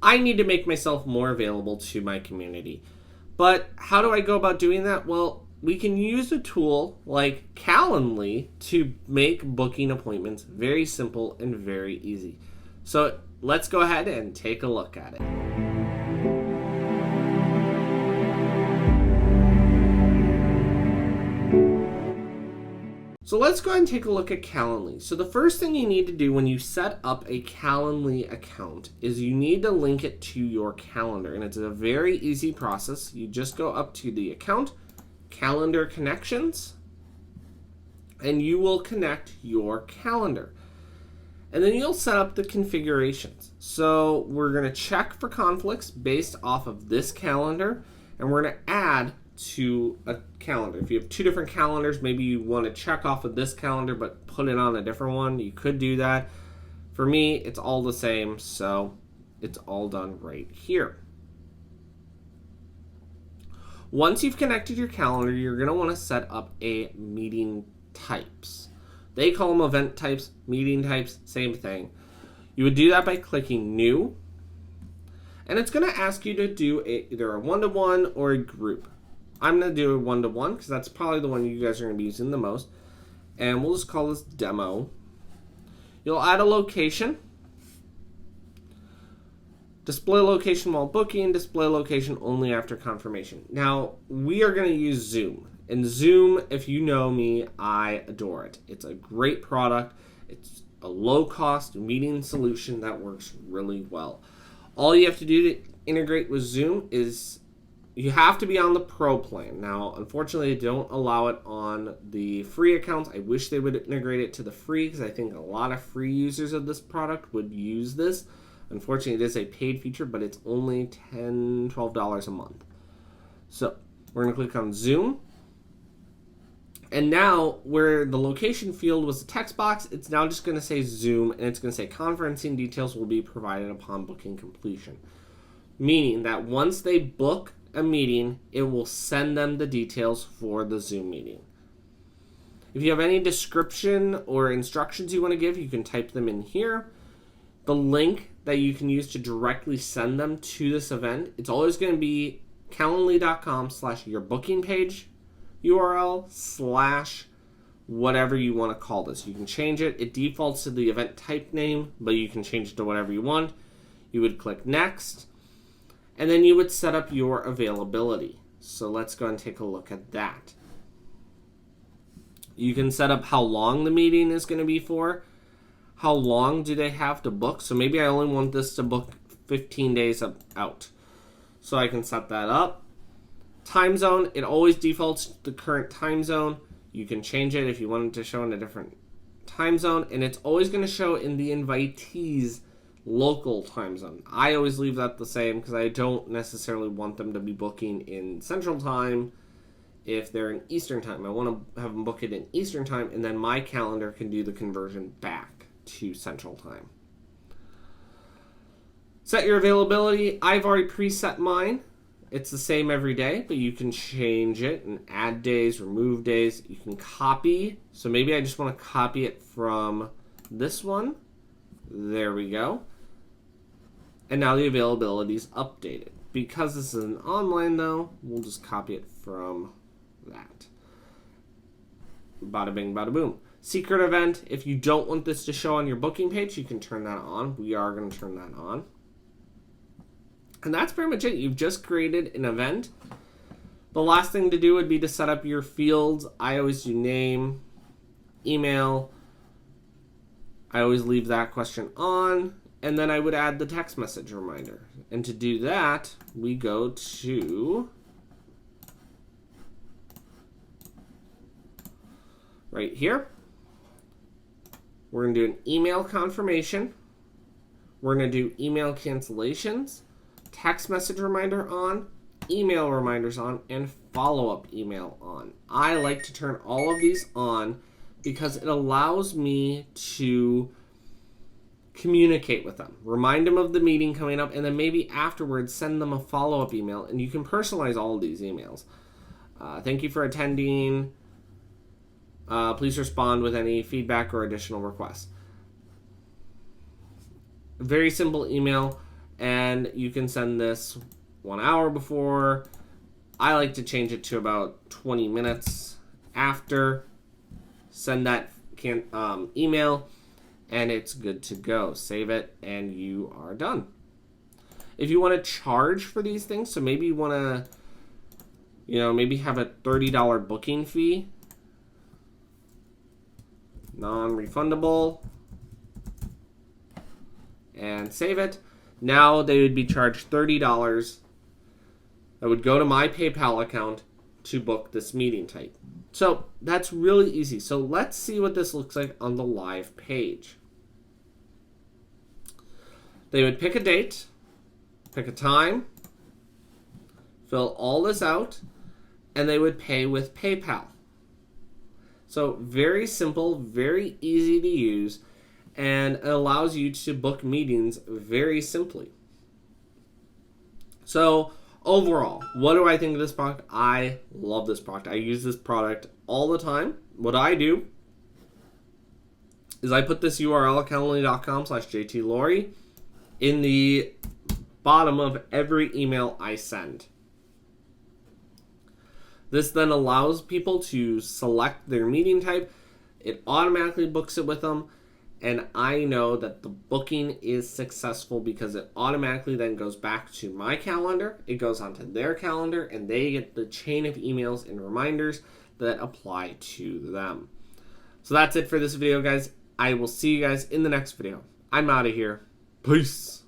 I need to make myself more available to my community. But how do I go about doing that? Well, we can use a tool like Calendly to make booking appointments very simple and very easy. So let's go ahead and take a look at it. So let's go ahead and take a look at Calendly. So the first thing you need to do when you set up a Calendly account is you need to link it to your calendar. And it's a very easy process. You just go up to the account, calendar connections, and you will connect your calendar. And then you'll set up the configurations. So we're going to check for conflicts based off of this calendar, and we're going to add to a calendar. If you have two different calendars, maybe you want to check off of this calendar but put it on a different one, you could do that. For me, it's all the same, so it's all done right here. Once you've connected your calendar, you're going to want to set up a meeting types. They call them event types, meeting types, same thing. You would do that by clicking new, and it's going to ask you to do either a one-to-one or a group. I'm going to do a one-to-one because that's probably the one you guys are going to be using the most. And we'll just call this demo. You'll add a location. Display location while booking, display location only after confirmation. Now, we are going to use Zoom. And Zoom, if you know me, I adore it. It's a great product. It's a low-cost meeting solution that works really well. All you have to do to integrate with Zoom is you have to be on the Pro plan. Now, unfortunately, they don't allow it on the free accounts. I wish they would integrate it to the free because I think a lot of free users of this product would use this. Unfortunately, it is a paid feature, but it's only $10, $12 a month. So we're going to click on Zoom. And now, where the location field was the text box, it's now just going to say Zoom, and it's going to say conferencing details will be provided upon booking completion. Meaning that once they book a meeting, it will send them the details for the Zoom meeting. If you have any description or instructions you want to give, you can type them in here. The link that you can use to directly send them to this event, it's always going to be calendly.com/your-booking-page URL/ whatever you want to call this. You can change it. It defaults to the event type name, but you can change it to whatever you want. You would click next. And then you would set up your availability. So let's go and take a look at that. You can set up how long the meeting is going to be for. How long do they have to book? So maybe I only want this to book 15 days out. So I can set that up. Time zone, it always defaults to the current time zone. You can change it if you want it to show in a different time zone. And it's always going to show in the invitees' local time zone. I always leave that the same because I don't necessarily want them to be booking in Central Time if they're in Eastern Time. I want to have them book it in Eastern Time, and then my calendar can do the conversion back to Central Time. Set your availability. I've already preset mine. It's the same every day, but you can change it and add days, remove days. You can copy. So maybe I just want to copy it from this one. There we go. And now the availability is updated. Because this is an online, though, we'll just copy it from that. Bada bing, bada boom. Secret event. If you don't want this to show on your booking page, you can turn that on. We are going to turn that on. And that's pretty much it. You've just created an event. The last thing to do would be to set up your fields. I always do name, email. I always leave that question on. And then I would add the text message reminder. And to do that, we go to right here. We're going to do an email confirmation. We're going to do email cancellations, text message reminder on, email reminders on, and follow-up email on. I like to turn all of these on because it allows me to communicate with them, remind them of the meeting coming up, and then maybe afterwards send them a follow-up email, and you can personalize all of these emails. Thank you for attending. Please respond with any feedback or additional requests. Very simple email, and you can send this 1 hour before. I like to change it to about 20 minutes after. Send that email, and it's good to go. Save it, and you are done. If you want to charge for these things, so maybe you want to, maybe have a $30 booking fee, non-refundable, and save it. Now they would be charged $30. That would go to my PayPal account to book this meeting type. So that's really easy. So let's see what this looks like on the live page. They would pick a date, pick a time, fill all this out, and they would pay with PayPal. So very simple, very easy to use, and it allows you to book meetings very simply. So overall, what do I think of this product? I love this product. I use this product all the time. What I do is I put this URL, calendly.com/jtlawrie, in the bottom of every email I send. This then allows people to select their meeting type. It automatically books it with them. And I know that the booking is successful because it automatically then goes back to my calendar. It goes onto their calendar, and they get the chain of emails and reminders that apply to them. So that's it for this video, guys. I will see you guys in the next video. I'm out of here. Peace.